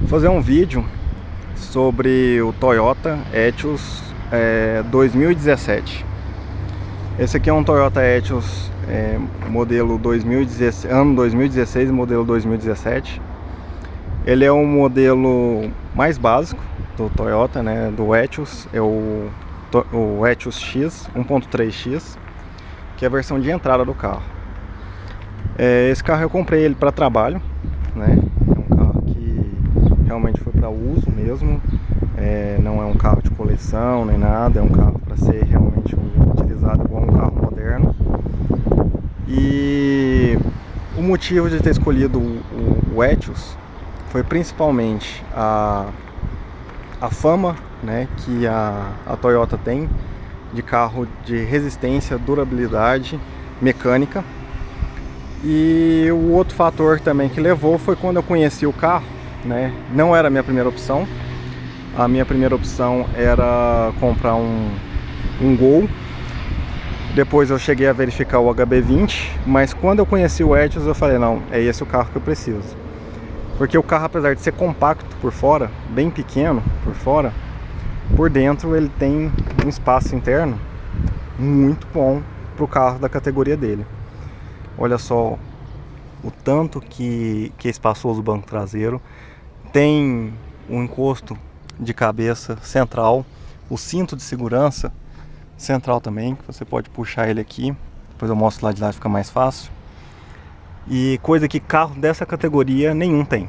Vou fazer um vídeo sobre o Toyota Etios 2017. Esse aqui é um Toyota Etios modelo 2016, ano 2016 e modelo 2017. Ele é o modelo mais básico do Toyota, né, do Etios. É o Etios X 1.3X, que é a versão de entrada do carro. Esse carro eu comprei ele para trabalho, né? É um carro que realmente foi para uso mesmo. Não é um carro de coleção nem nada, é um carro para ser realmente utilizado igual um carro moderno. E o motivo de ter escolhido o Etios foi principalmente a fama, né, que a Toyota tem de carro de resistência, durabilidade, mecânica. E o outro fator também que levou foi quando eu conheci o carro, né? Não era a minha primeira opção. A minha primeira opção era comprar um Gol. Depois eu cheguei a verificar o HB20, mas quando eu conheci o Etios eu falei, não, é esse o carro que eu preciso. Porque o carro, apesar de ser compacto por fora, bem pequeno por fora, por dentro ele tem um espaço interno muito bom para o carro da categoria dele. Olha só o tanto que é espaçoso o banco traseiro. Tem um encosto de cabeça central, o cinto de segurança central também, que você pode puxar ele aqui. Depois eu mostro lá de lá, fica mais fácil. E coisa que carro dessa categoria nenhum tem.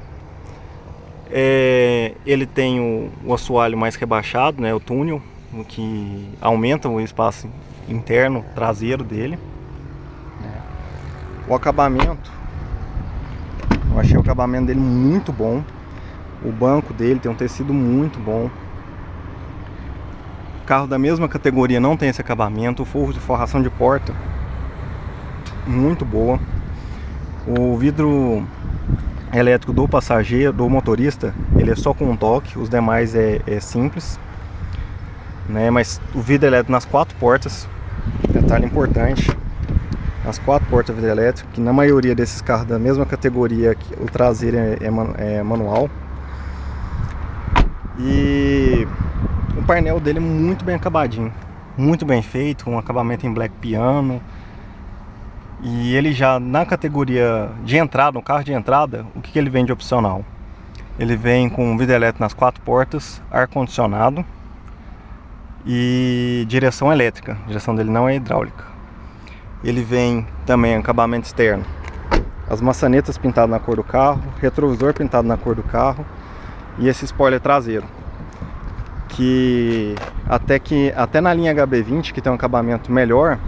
Ele tem o assoalho mais rebaixado, né, o túnel, o que aumenta o espaço interno traseiro dele. O acabamento, eu achei o acabamento dele muito bom. O banco dele tem um tecido muito bom. Carro da mesma categoria não tem esse acabamento. O forro de forração de porta muito boa. O vidro elétrico do passageiro, do motorista, ele é só com um toque. Os demais é simples, né? Mas o vidro elétrico nas quatro portas, detalhe importante, as quatro portas de vidro elétrico, que na maioria desses carros da mesma categoria, o traseiro é manual. E o painel dele é muito bem acabadinho, muito bem feito, com um acabamento em black piano. E ele já na categoria de entrada, no carro de entrada, o que ele vem de opcional? Ele vem com vidro elétrico nas quatro portas, ar-condicionado e direção elétrica. A direção dele não é hidráulica. Ele vem também acabamento externo, as maçanetas pintadas na cor do carro, retrovisor pintado na cor do carro e esse spoiler traseiro, que até na linha HB20, que tem um acabamento melhor,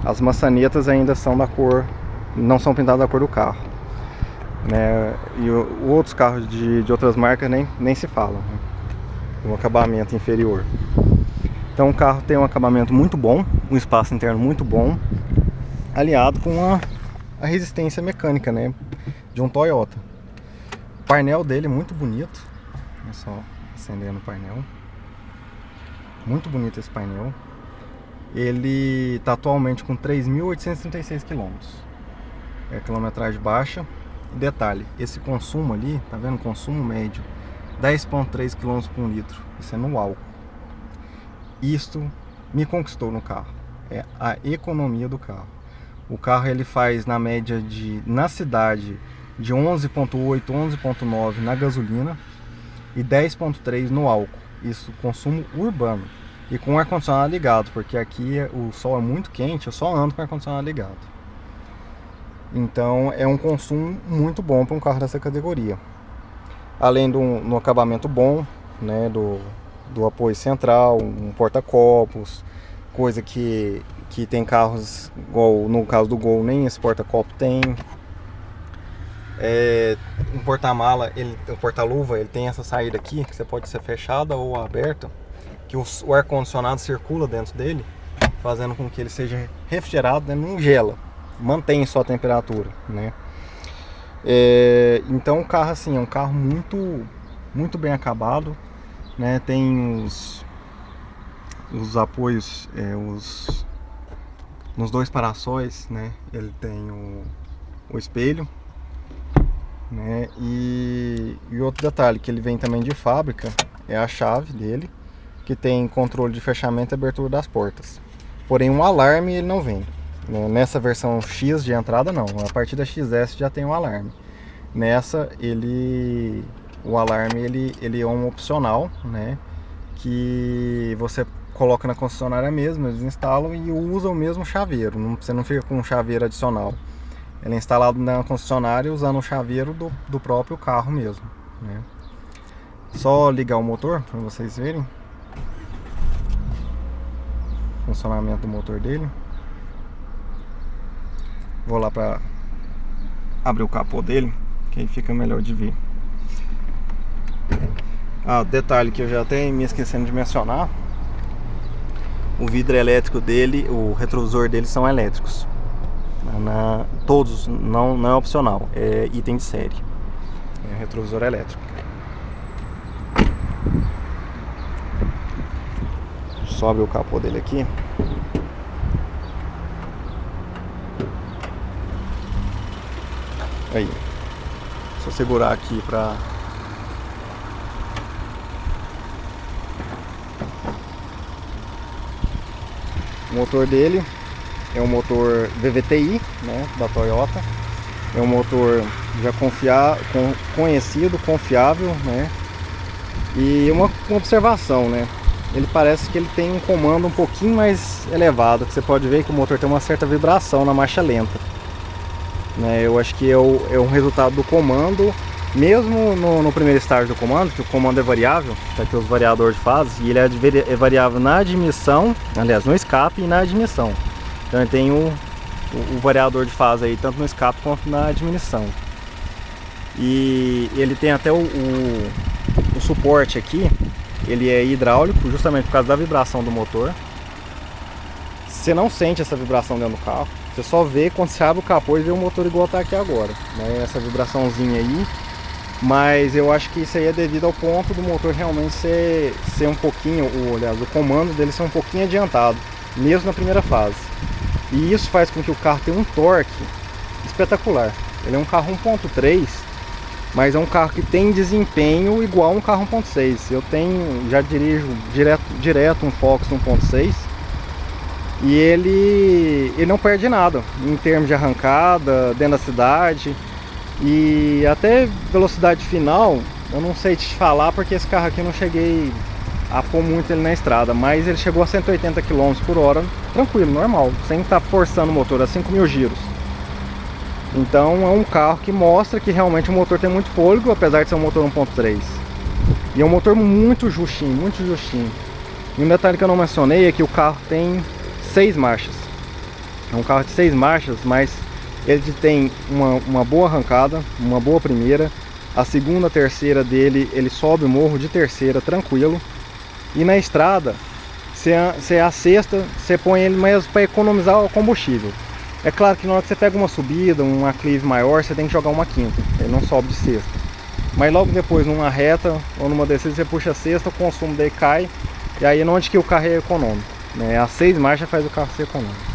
as maçanetas ainda são da cor, não são pintadas da cor do carro, né? E outros carros de outras marcas nem se falam, né? Um acabamento inferior. Então o carro tem um acabamento muito bom, um espaço interno muito bom, aliado com a resistência mecânica, né, de um Toyota. O painel dele é muito bonito. Olha só, acendendo o painel. Muito bonito esse painel. Ele está atualmente com 3.836 km. É quilometragem baixa. E detalhe, esse consumo ali, tá vendo? Consumo médio 10,3 km por litro. Isso é no álcool. Isto me conquistou no carro. É a economia do carro. O carro ele faz na média na cidade de 11,8, 11,9 na gasolina e 10,3 no álcool. Isso consumo urbano e com o ar-condicionado ligado, porque aqui o sol é muito quente, eu só ando com o ar-condicionado ligado. Então é um consumo muito bom para um carro dessa categoria. Além do acabamento bom, né, do apoio central, um porta-copos, coisa que tem carros, igual no caso do Gol, nem esse porta-copo tem. Um porta-mala, o porta-luva, ele tem essa saída aqui, que você pode ser fechada ou aberta, que o ar-condicionado circula dentro dele, fazendo com que ele seja refrigerado, né, não gela, mantém só a temperatura, né? Então o carro assim, é um carro muito bem acabado, né? Tem os apoios, nos dois para-sóis, né? Ele tem o espelho, né? E outro detalhe que ele vem também de fábrica é a chave dele, que tem controle de fechamento e abertura das portas. Porém, um alarme ele não vem, né? Nessa versão X de entrada não, a partir da XS já tem um alarme. Nessa o alarme ele é um opcional, né? Que você coloca na concessionária mesmo, eles instalam e usam o mesmo chaveiro, você não fica com um chaveiro adicional. Ele é instalado na concessionária usando o chaveiro do próprio carro mesmo, né? Só ligar o motor para vocês verem o funcionamento do motor dele. Vou lá para abrir o capô dele, que aí fica melhor de ver. Detalhe que eu já até me esquecendo de mencionar: o vidro elétrico dele, o retrovisor dele são elétricos. Todos, não é opcional, é item de série. É retrovisor elétrico. Só abrir o capô dele aqui. Aí, só segurar aqui pra... O motor dele é um motor VVTi, né, da Toyota. É um motor já conhecido, confiável, né? E uma observação, né? Ele parece que ele tem um comando um pouquinho mais elevado, que você pode ver que o motor tem uma certa vibração na marcha lenta, né? Eu acho que é um resultado do comando, mesmo no primeiro estágio do comando, que o comando é variável, tá aqui os variadores de fase, e ele é variável na admissão, aliás, no escape e na admissão. Então ele tem o variador de fase aí, tanto no escape quanto na admissão. E ele tem até o suporte aqui, ele é hidráulico, justamente por causa da vibração do motor. Você não sente essa vibração dentro do carro, você só vê quando você abre o capô e vê o motor igual está aqui agora, né? Essa vibraçãozinha aí. Mas eu acho que isso aí é devido ao ponto do motor realmente ser um pouquinho, aliás, o comando dele ser um pouquinho adiantado, mesmo na primeira fase. E isso faz com que o carro tenha um torque espetacular. Ele é um carro 1.3, mas é um carro que tem desempenho igual a um carro 1.6. Eu já dirijo direto um Focus 1.6 e ele não perde nada em termos de arrancada, dentro da cidade. E até velocidade final, eu não sei te falar porque esse carro aqui eu não cheguei a pôr muito ele na estrada, mas ele chegou a 180 km por hora, tranquilo, normal, sem estar forçando o motor a 5.000 giros. Então é um carro que mostra que realmente o motor tem muito fôlego, apesar de ser um motor 1.3. E é um motor muito justinho, muito justinho. E um detalhe que eu não mencionei é que o carro tem 6 marchas. É um carro de 6 marchas, mas ele tem uma boa arrancada, uma boa primeira. A segunda, terceira dele, ele sobe o morro de terceira tranquilo. E na estrada, a sexta, você põe ele mesmo para economizar o combustível. É claro que na hora que você pega uma subida, uma aclive maior, você tem que jogar uma quinta. Ele não sobe de sexta. Mas logo depois, numa reta ou numa descida, você puxa a sexta, o consumo daí cai. E aí é onde que o carro é econômico, né? A 6 marchas faz o carro ser econômico.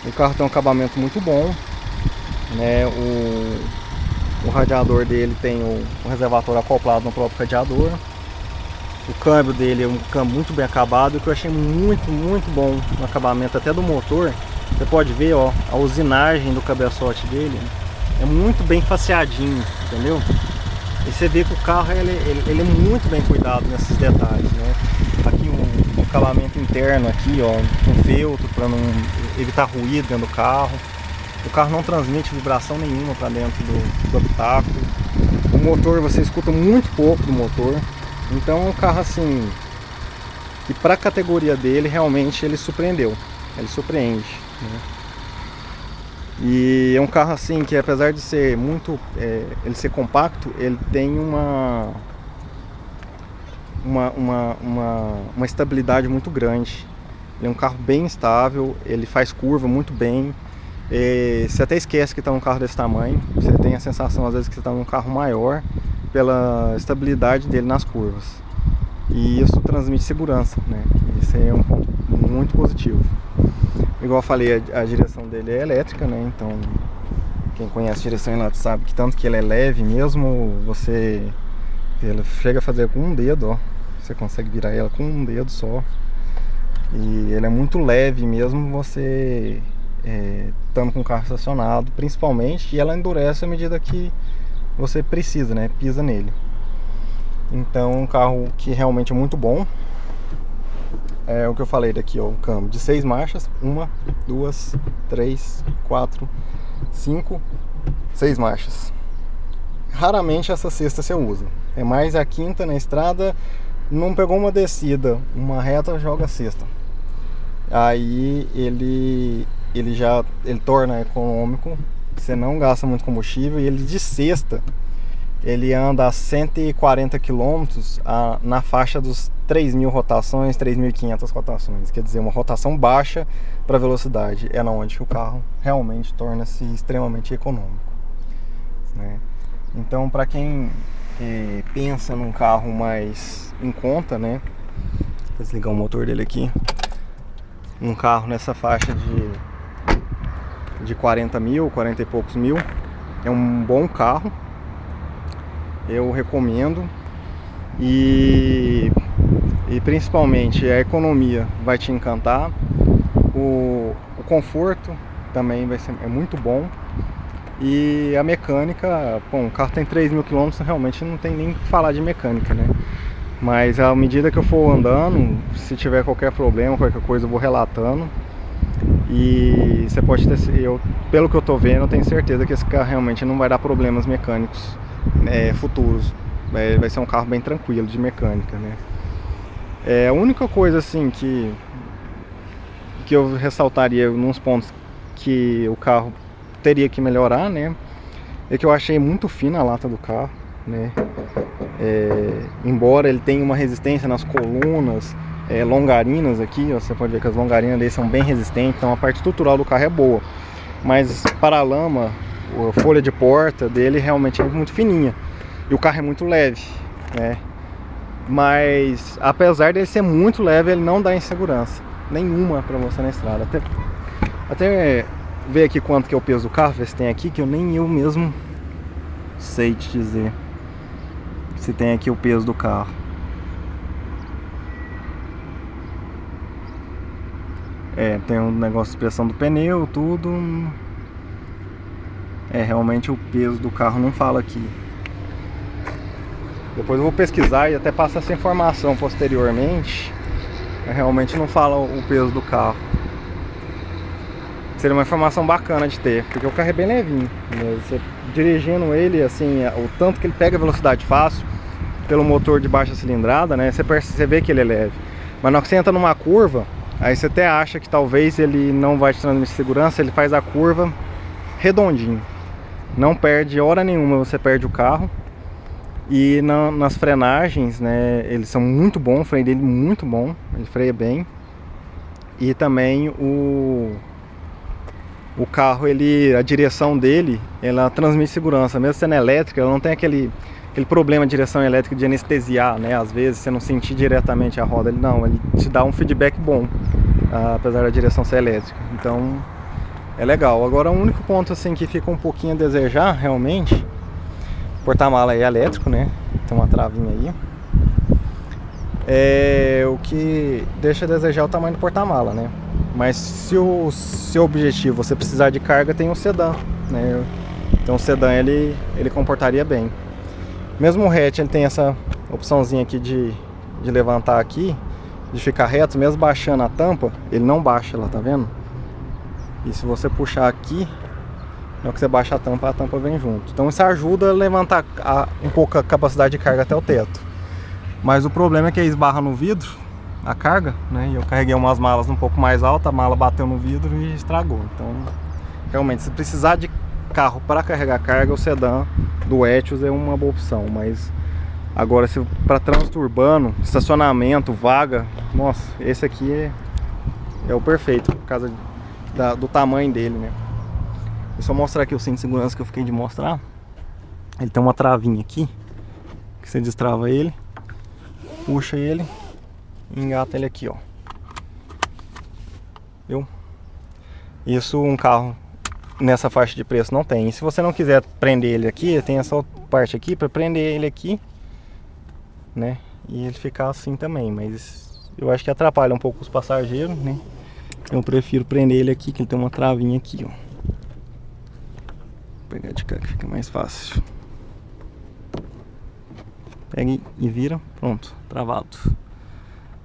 O carro tem um acabamento muito bom, né? O radiador dele tem o reservatório acoplado no próprio radiador. O câmbio dele é um câmbio muito bem acabado, que eu achei muito, muito bom no acabamento até do motor. Você pode ver, ó, a usinagem do cabeçote dele é muito bem faceadinho, entendeu? E você vê que o carro ele é muito bem cuidado nesses detalhes, né? Aqui o acabamento interno aqui, ó, com feltro para não evitar ruído dentro do carro. O carro não transmite vibração nenhuma para dentro do habitáculo. O motor, você escuta muito pouco do motor. Então é um carro assim que para a categoria dele realmente ele surpreendeu, ele surpreende, né? E é um carro assim que, apesar de ser muito, ele ser compacto, ele tem uma estabilidade muito grande. Ele é um carro bem estável, ele faz curva muito bem. Você até esquece que está um carro desse tamanho. Você tem a sensação às vezes que você está num carro maior pela estabilidade dele nas curvas. E isso transmite segurança, né? Isso aí é um ponto muito positivo. Igual eu falei, a direção dele é elétrica, né? Então Quem conhece direção em lata sabe que tanto que ele é leve mesmo, ele chega a fazer com um dedo, ó. Você consegue virar ela com um dedo só. E ele é muito leve mesmo você estando com o carro estacionado, principalmente, e ela endurece à medida que você precisa, né? Pisa nele. Então, um carro que realmente é muito bom. É o que eu falei daqui, ó, o câmbio de 6 marchas, 1, 2, 3, 4, 5, 6 marchas. Raramente essa sexta você usa, é mais a quinta na estrada, não pegou uma descida, uma reta, joga a sexta. Aí ele torna econômico, você não gasta muito combustível, e ele de sexta ele anda a 140 km na faixa dos 3.000 rotações, 3.500 rotações. Quer dizer, uma rotação baixa para velocidade. É onde o carro realmente torna-se extremamente econômico, né? Então, para quem pensa num carro mais em conta, né? Vou desligar o motor dele aqui. Um carro nessa faixa de 40 mil, 40 e poucos mil. É um bom carro. Eu recomendo. E principalmente a economia vai te encantar. O conforto também é muito bom. E a mecânica, bom, o carro tem 3.000 km, realmente não tem nem que falar de mecânica, né? Mas à medida que eu for andando, se tiver qualquer problema, qualquer coisa, eu vou relatando. E você pode ter, pelo que eu tô vendo, eu tenho certeza que esse carro realmente não vai dar problemas mecânicos futuros. Vai ser um carro bem tranquilo de mecânica, né? A única coisa assim que eu ressaltaria nos pontos que o carro teria que melhorar, né, é que eu achei muito fina a lata do carro, né? Embora ele tenha uma resistência nas colunas, longarinas aqui, ó, você pode ver que as longarinas dele são bem resistentes, então a parte estrutural do carro é boa, mas para a lama, a folha de porta dele realmente é muito fininha e o carro é muito leve, né? Mas apesar dele ser muito leve, ele não dá insegurança nenhuma para você na estrada. Até ver aqui quanto que é o peso do carro, ver se tem aqui, que eu nem eu mesmo sei te dizer se tem aqui o peso do carro. Tem um negócio de pressão do pneu, tudo. Realmente o peso do carro não fala aqui. Depois eu vou pesquisar e até passar essa informação posteriormente. Realmente não fala o peso do carro. Seria uma informação bacana de ter, porque o carro é bem levinho, né? Você dirigindo ele, assim, o tanto que ele pega velocidade fácil, pelo motor de baixa cilindrada, né? Você vê que ele é leve. Mas na hora que você entra numa curva, aí você até acha que talvez ele não vai te transmitir segurança, ele faz a curva redondinho. Não perde hora nenhuma, você perde o carro. E nas frenagens, né, eles são muito bons, o freio dele é muito bom, ele freia bem. E também o carro, a direção dele, ela transmite segurança, mesmo sendo elétrica, ela não tem aquele problema de direção elétrica de anestesiar, né? Às vezes você não sentir diretamente a roda, ele te dá um feedback bom, apesar da direção ser elétrica. Então é legal. Agora o único ponto assim que fica um pouquinho a desejar realmente, o porta-mala é elétrico, né? Tem uma travinha aí. O que deixa a desejar o tamanho do porta-mala, né? Mas se o seu objetivo você precisar de carga, tem o sedã, né? Então o sedã ele comportaria bem. Mesmo o hatch, ele tem essa opçãozinha aqui de levantar aqui, de ficar reto, mesmo baixando a tampa, ele não baixa lá, tá vendo? E se você puxar aqui, na hora que você baixa a tampa vem junto. Então isso ajuda a levantar um pouco a capacidade de carga até o teto. Mas o problema é que esbarra no vidro a carga, né? E eu carreguei umas malas um pouco mais altas, a mala bateu no vidro e estragou. Então, realmente, se precisar de carro para carregar carga, o sedã do Etios é uma boa opção. Mas agora, se para trânsito urbano, estacionamento, vaga, nossa, esse aqui é o perfeito por causa do tamanho dele, né? Vou só mostrar aqui o cinto de segurança que eu fiquei de mostrar. Ele tem uma travinha aqui que você destrava ele, puxa ele, engata ele aqui, ó. Viu? Isso, um carro nessa faixa de preço não tem. E se você não quiser prender ele aqui, tem essa parte aqui para prender ele aqui, né? E ele ficar assim também, mas eu acho que atrapalha um pouco os passageiros, né? Eu prefiro prender ele aqui, que ele tem uma travinha aqui, ó. Vou pegar de cá que fica mais fácil. Pega e vira, pronto, travado.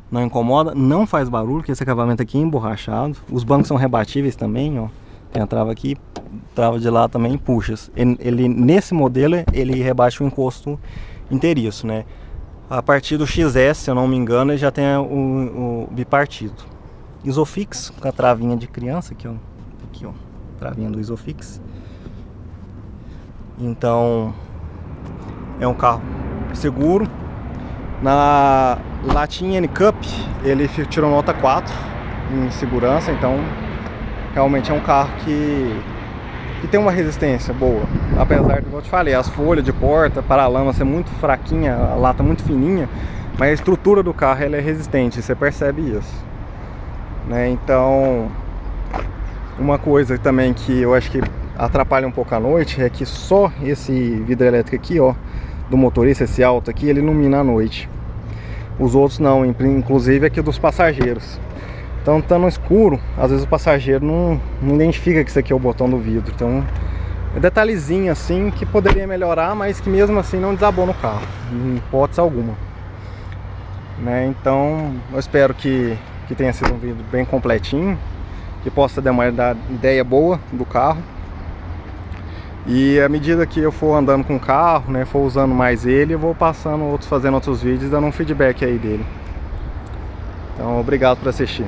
Não incomoda, não faz barulho, porque esse acabamento aqui é emborrachado. Os bancos são rebatíveis também, ó. Tem a trava aqui, trava de lá também, puxa. Ele nesse modelo, ele rebaixa o encosto inteiriço, né? A partir do XS, se eu não me engano, ele já tem o bipartido. Isofix, com a travinha de criança aqui, ó. Aqui, ó, travinha do Isofix. Então, é um carro seguro. Na latinha N-Cup, ele tirou nota 4 em segurança, então realmente é um carro que tem uma resistência boa. Apesar do que eu te falei, as folhas de porta, paralama ser muito fraquinha, a lata muito fininha, mas a estrutura do carro ela é resistente, você percebe isso, né? Então, uma coisa também que eu acho que atrapalha um pouco à noite é que só esse vidro elétrico aqui, ó, do motorista, esse alto aqui, ele ilumina à noite. Os outros não, inclusive aqui dos passageiros. Então, tá no escuro, às vezes o passageiro não identifica que isso aqui é o botão do vidro. Então, é detalhezinho assim que poderia melhorar, mas que mesmo assim não desabou no carro, em hipótese alguma, né? Então, eu espero que tenha sido um vídeo bem completinho, que possa dar uma ideia boa do carro. E à medida que eu for andando com o carro, né, for usando mais ele, eu vou fazendo outros vídeos, dando um feedback aí dele. Então, obrigado por assistir.